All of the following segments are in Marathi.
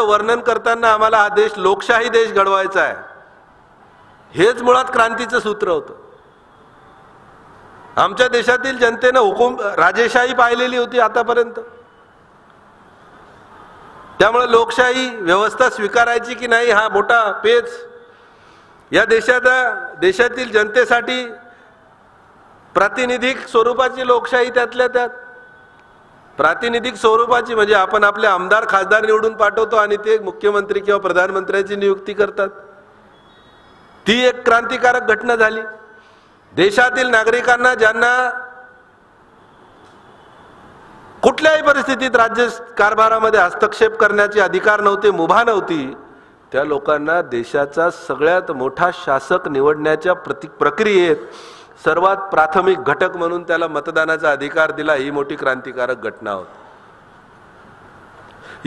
देशाचं वर्णन करताना आम्हाला हा देश लोकशाही देश घडवायचा आहे, हेच मुळात क्रांतीचं सूत्र होतं. आमच्या देशातील जनतेनं राजेशाही पाहिलेली होती आतापर्यंत. त्यामुळे लोकशाही व्यवस्था स्वीकारायची की नाही हा मोठा पेच. या देशातील जनतेसाठी प्रातिनिधिक स्वरूपाची लोकशाही, त्यातल्या त्यात प्रातिनिधिक स्वरूपाची, म्हणजे आपण आपले आमदार खासदार निवडून पाठवतो आणि ते मुख्यमंत्री किंवा प्रधानमंत्र्याची नियुक्ती करतात. ती एक क्रांतिकारक घटना झाली. देशातील नागरिकांना ज्यांना कुठल्याही परिस्थितीत राज्य कारभारामध्ये हस्तक्षेप करण्याचे अधिकार नव्हते, मुभा नव्हती, त्या लोकांना देशाचा सगळ्यात मोठा शासक निवडण्याच्या प्रक्रियेत सर्वात प्राथमिक घटक म्हणून त्याला मतदानाचा अधिकार दिला. ही मोठी क्रांतिकारक घटना होती.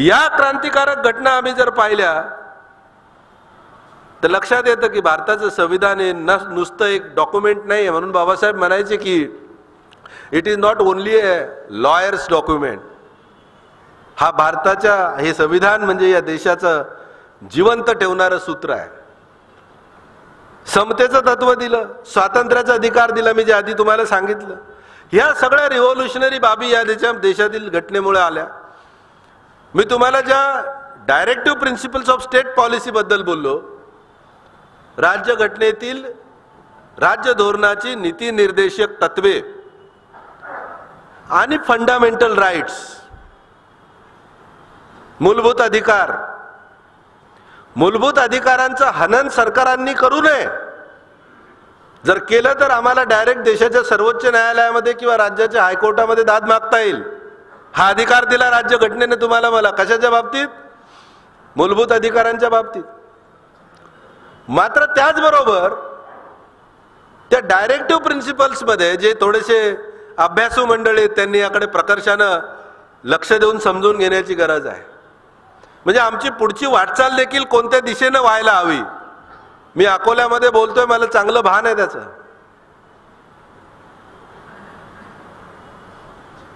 या क्रांतिकारक घटना आम्ही जर पाहिल्या तर लक्षात येतं की भारताचं संविधान हे नुसतं एक डॉक्युमेंट नाही. म्हणून बाबासाहेब म्हणायचे की it is not only a lawyers document. हा भारताच्या हे संविधान म्हणजे या देशाचं जिवंत ठेवणारं सूत्र आहे. समतेचं तत्व दिलं, स्वातंत्र्याचा अधिकार दिला, मी जे आधी तुम्हाला सांगितलं. ह्या सगळ्या रिव्होल्युशनरी बाबी या देशातील घटनेमुळे आल्या. मी तुम्हाला ज्या directive principles of state policy बद्दल बोललो, राज्यघटनेतील राज्य धोरणाची नीती निर्देशक तत्वे आणि फंडामेंटल राईट्स, मूलभूत अधिकार, मूलभूत अधिकारांचं हनन सरकारांनी करू नये. जर केलं तर आम्हाला डायरेक्ट देशाच्या सर्वोच्च न्यायालयामध्ये किंवा राज्याच्या हायकोर्टामध्ये दाद मागता येईल. हा अधिकार दिला राज्यघटनेने तुम्हाला मला. कशाच्या बाबतीत? मूलभूत अधिकारांच्या बाबतीत. मात्र त्याचबरोबर त्या डायरेक्टिव्ह प्रिन्सिपल्स मध्ये जे थोडेसे अभ्यासू मंडळी त्यांनी याकडे प्रकर्षानं लक्ष देऊन समजून घेण्याची गरज आहे. म्हणजे आमची पुढची वाटचाल देखील कोणत्या दिशेनं व्हायला हवी. मी अकोल्यामध्ये बोलतोय, मला चांगलं भान आहे त्याचं.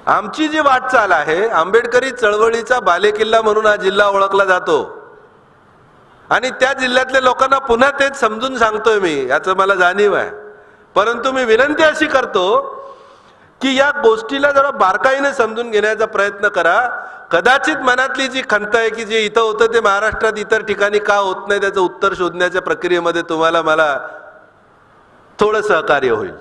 आमची जी वाटचाल आहे, आंबेडकरी चळवळीचा बालेकिल्ला म्हणून हा जिल्हा ओळखला जातो आणि त्या जिल्ह्यातल्या लोकांना पुन्हा तेच समजून सांगतोय मी, याचं मला जाणीव आहे. परंतु मी विनंती अशी करतो की या गोष्टीला जरा बारकाईने समजून घेण्याचा प्रयत्न करा. कदाचित मनातली जी खंत आहे की जे इथं होतं ते महाराष्ट्रात इतर ठिकाणी का होत नाही, त्याचं उत्तर शोधण्याच्या प्रक्रियेमध्ये तुम्हाला मला थोडं सहकार्य होईल.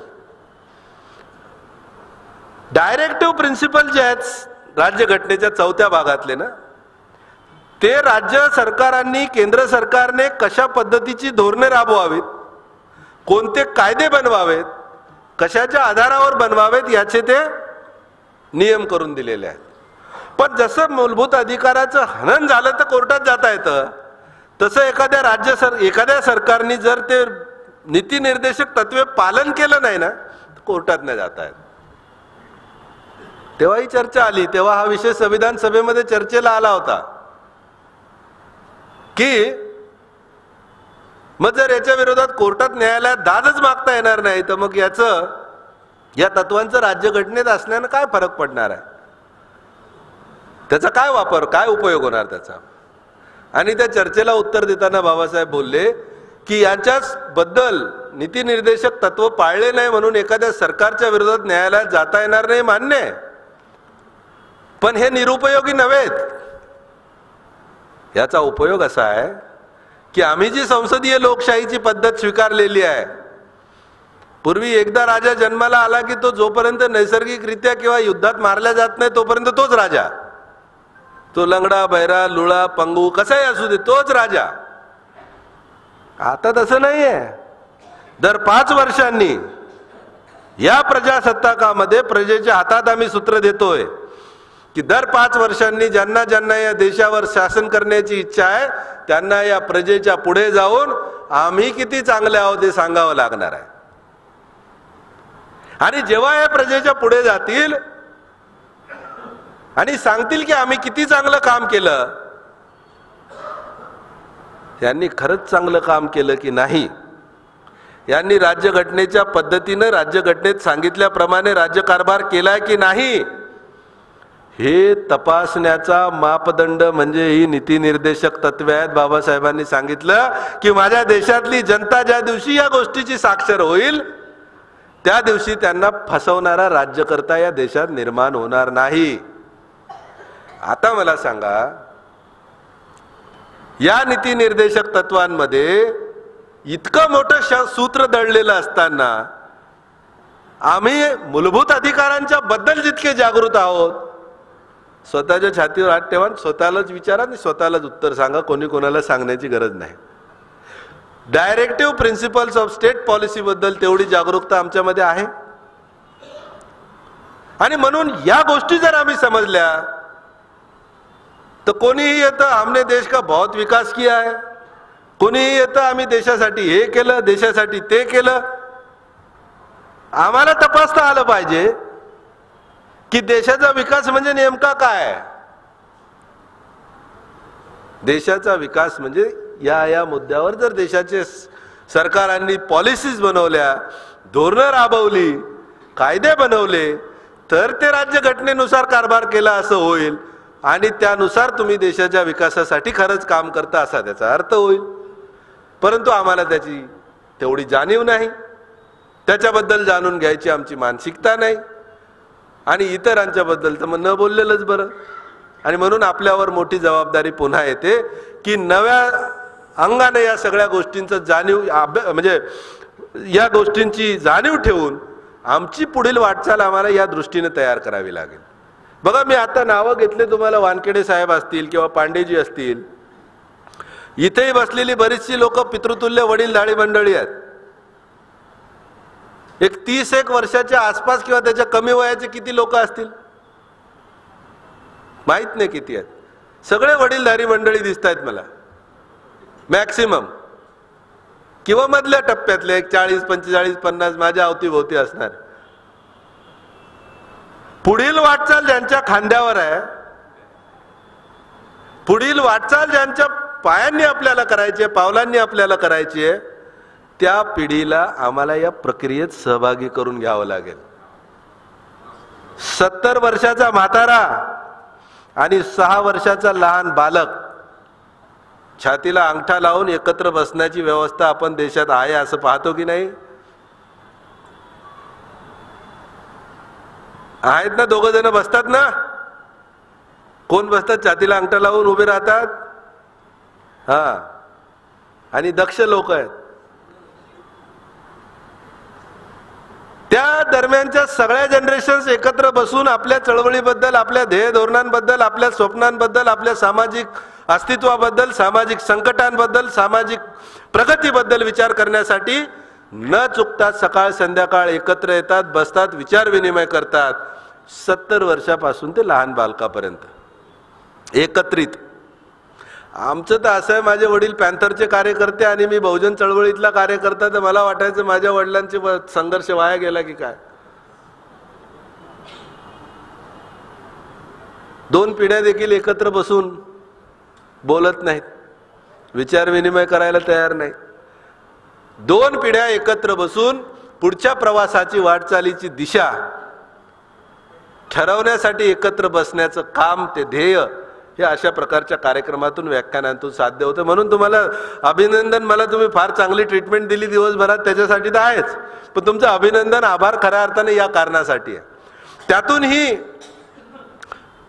डायरेक्टिव्ह प्रिन्सिपल जे आहेत राज्यघटनेच्या 4थ्या भागातले ना, ते राज्य सरकारांनी, केंद्र सरकारने कशा पद्धतीची धोरणे राबवावीत, कोणते कायदे बनवावेत, कशाच्या आधारावर बनवावेत, याचे ते नियम करून दिलेले आहेत. पण जसं मूलभूत अधिकाराचं हनन झालं तर कोर्टात जाता येतं, तसं एखाद्या सरकारने जर ते नीती निर्देशक तत्वे पालन केलं नाही ना, तर कोर्टात नाही जाता येत. तेव्हा ही चर्चा आली, तेव्हा हा विषय संविधान सभेमध्ये चर्चेला आला होता की मग जर याच्या विरोधात कोर्टात न्यायालयात दादच मागता येणार नाही तर मग या तत्वांचं राज्यघटनेत असण्यानं काय फरक पडणार आहे, त्याचा काय वापर, काय उपयोग होणार त्याचा. आणि त्या चर्चेला उत्तर देताना बाबासाहेब बोलले की यांच्याच बद्दल नीती निर्देशक तत्व पाळले नाही म्हणून एखाद्या सरकारच्या विरोधात न्यायालयात जाता येणार नाही, मान्य आहे, पण हे निरुपयोगी नव्हेत. याचा उपयोग असा आहे की आम्ही जी संसदीय लोकशाहीची पद्धत स्वीकारलेली आहे, पूर्वी एकदा राजा जन्माला आला की तो जोपर्यंत नैसर्गिकरित्या किंवा युद्धात मारला जात नाही तोपर्यंत तोच राजा. तो लंगडा, बहिरा, लुळा, पंगू कसाही असू दे, तोच राजा. आता तसं नाहीये. दर 5 वर्षांनी या प्रजासत्ताकामध्ये प्रजेच्या हातात आम्ही सूत्र देतोय की दर 5 वर्षांनी ज्यांना ज्यांना या देशावर शासन करण्याची इच्छा आहे त्यांना या प्रजेच्या पुढे जाऊन आम्ही किती चांगले आहोत हे सांगावं लागणार आहे. आणि जेव्हा या प्रजेच्या पुढे जातील आणि सांगतील की आम्ही किती चांगलं काम केलं, यांनी खरंच चांगलं काम केलं की नाही, यांनी राज्यघटनेच्या पद्धतीनं राज्यघटनेत सांगितल्याप्रमाणे राज्यकारभार केलाय की नाही, हे तपासण्याचा मापदंड म्हणजे ही नीतिनिर्देशक तत्वे आहेत. बाबासाहेबांनी सांगितलं की माझ्या देशातली जनता ज्या दिवशी या गोष्टीची साक्षर होईल त्या दिवशी त्यांना फसवणारा राज्यकर्ता या देशात निर्माण होणार नाही. आता मला सांगा, या नीतिनिर्देशक तत्वांमध्ये इतकं मोठं सूत्र दडलेलं असताना आम्ही मूलभूत अधिकारांच्या बद्दल जितके जागृत आहोत, स्वतःच्या छातीवर हात ठेवा, स्वतःलाच विचारा आणि स्वतःलाच उत्तर सांगा. कोणी कोणाला सांगण्याची गरज नाही. Directive principles of state policy बद्दल तेवढी जागरूकता आमच्यामध्ये आहे. आणि म्हणून या गोष्टी जर आम्ही समजल्या तर कोणीही येतं हमने देश का बहुत विकास किया है, कोणीही येतं आम्ही देशासाठी हे केलं, देशासाठी ते केलं. आम्हाला तपासता आलं पाहिजे की देशाचा विकास म्हणजे नेमका काय. देशाचा विकास म्हणजे या मुद्द्यावर जर देशाचे सरकारांनी पॉलिसीज बनवल्या, धोरणं राबवली, कायदे बनवले तर ते राज्यघटनेनुसार कारभार केला असं होईल आणि त्यानुसार तुम्ही देशाच्या विकासासाठी खरंच काम करता असा त्याचा अर्थ होईल. परंतु आम्हाला त्याची तेवढी जाणीव नाही, त्याच्याबद्दल जाणून घ्यायची आमची मानसिकता नाही आणि इतरांच्या बद्दल तर मग न बोललेलंच बरं. आणि म्हणून आपल्यावर मोठी जबाबदारी पुन्हा येते की नव्या अंगाने या सगळ्या गोष्टींचं जाणीव म्हणजे या गोष्टींची जाणीव ठेवून आमची पुढील वाटचाल आम्हाला या दृष्टीने तयार करावी लागेल. बघा, मी आता नावं घेतले तुम्हाला, वानखेडे साहेब असतील किंवा पांडेजी असतील, इथेही बसलेली बरीचशी लोक पितृतुल्य वडीलधारी मंडळी आहेत. एक 30 वर्षाच्या आसपास किंवा त्याच्या कमी वयाचे किती लोक असतील माहित नाही किती आहेत. सगळे वडीलधारी मंडळी दिसत आहेत मला मॅक्सिमम, किंवा मधल्या टप्प्यातले एक 40, 45, 50 माझ्या अवतीभोवती असणार. पुढील वाटचाल ज्यांच्या खांद्यावर आहे, पुढील वाटचाल ज्यांच्या पायांनी आपल्याला करायची आहे, पावलांनी आपल्याला करायची आहे, त्या पिढीला आम्हाला या प्रक्रियेत सहभागी करून घ्यावं लागेल. 70 वर्षाचा म्हातारा आणि 6 वर्षाचा लहान बालक छातीला अंगठा लावून एकत्र बसण्याची व्यवस्था आपण देशात आहे असं पाहतो की नाही? आहेत ना, दोघं जण बसतात ना. कोण बसतात? छातीला अंगठा लावून उभे राहतात. हा, आणि दक्ष लोक आहेत. त्या दरम्यानच्या सगळ्या जनरेशन्स एकत्र बसून आपल्या चळवळीबद्दल, आपल्या ध्येय धोरणांबद्दल, आपल्या स्वप्नांबद्दल, आपल्या सामाजिक अस्तित्वाबद्दल, सामाजिक संकटांबद्दल, सामाजिक प्रगतीबद्दल विचार करण्यासाठी न चुकता सकाळ संध्याकाळ एकत्र येतात, बसतात, विचार विनिमय करतात. 70 वर्षापासून ते लहान बालकापर्यंत एकत्रित. आमचं तर असं आहे, माझे वडील पॅन्थरचे कार्यकर्ते आणि मी बहुजन चळवळीतला कार्यकर्ता, तर मला वाटायचं माझ्या वडिलांचे संघर्ष वाया गेला की काय. 2 पिढ्या देखील एकत्र बसून बोलत नाहीत, विचार विनिमय करायला तयार नाही. 2 पिढ्या एकत्र बसून पुढच्या प्रवासाची वाटचालीची दिशा ठरवण्यासाठी एकत्र बसण्याचं काम, ते ध्येय, हे अशा प्रकारच्या कार्यक्रमातून, व्याख्यानांतून साध्य होतं. म्हणून तुम्हाला अभिनंदन. मला तुम्ही फार चांगली ट्रीटमेंट दिली दिवसभरात, त्याच्यासाठी तर आहेच, पण तुमचं अभिनंदन, आभार खऱ्या अर्थाने या कारणासाठी आहे. त्यातून ही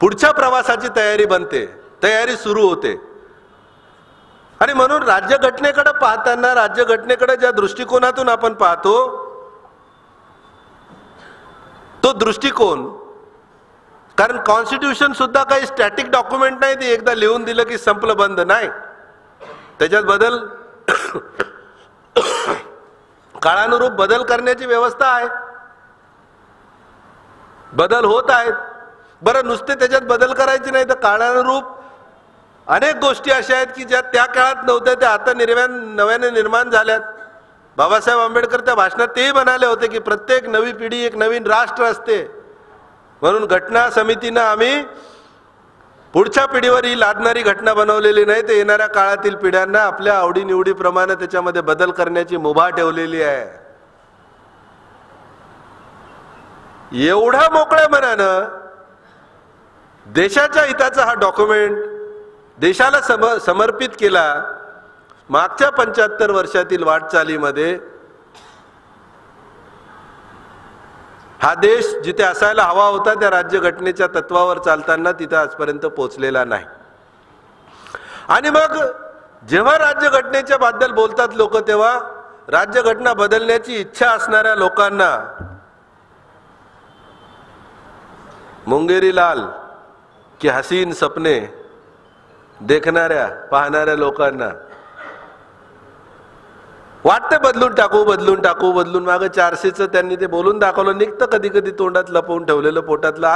पुढच्या प्रवासाची तयारी बनते, तयारी सुरू होते. आणि म्हणून राज्यघटनेकडे पाहताना, राज्यघटनेकडे ज्या दृष्टिकोनातून आपण पाहतो, तो दृष्टिकोन, कारण कॉन्स्टिट्यूशन सुद्धा काही स्टॅटिक डॉक्युमेंट नाही, ते एकदा लिहून दिलं की संपलं, बंद नाही. त्याच्यात बदल काळानुरूप बदल करण्याची व्यवस्था आहे, बदल होत आहेत. बरं, नुसते त्याच्यात बदल करायचे नाही तर काळानुरूप अनेक गोष्टी अशा आहेत की ज्या त्या काळात नव्हत्या, त्या आता नव्याने निर्माण झाल्यात. बाबासाहेब आंबेडकर त्या भाषणात तेही म्हणाले होते की प्रत्येक नवी पिढी एक नवीन राष्ट्र असते. म्हणून घटना समितीनं आम्ही पुढच्या पिढीवर ही लादणारी घटना बनवलेली नाही, तर येणाऱ्या काळातील पिढ्यांना आपल्या आवडीनिवडीप्रमाणे त्याच्यामध्ये बदल करण्याची मुभा ठेवलेली आहे. एवढा मोकळ्या मनानं देशाच्या हिताचा हा डॉक्युमेंट देशाला समर्पित केला। मागच्या 75 वर्षातील वाटचालीमध्ये हा देश जिथे असायला हवा होता त्या राज्यघटनेच्या तत्वावर चालताना तिथे आजपर्यंत पोहोचलेला नाही। आणि मग जेव्हा राज्यघटनेच्या बद्दल बोलतात लोक, तेव्हा राज्यघटना बदलण्याची इच्छा असणाऱ्या लोकांना मुंगेरी लाल की हसीन सपने देखणाऱ्या पाहणाऱ्या लोकांना वाटते बदलून टाकू, बदलून मागे 400चं त्यांनी ते बोलून दाखवलं, निघतं कधी कधी तोंडात लपवून ठेवलेलं पोटातलं।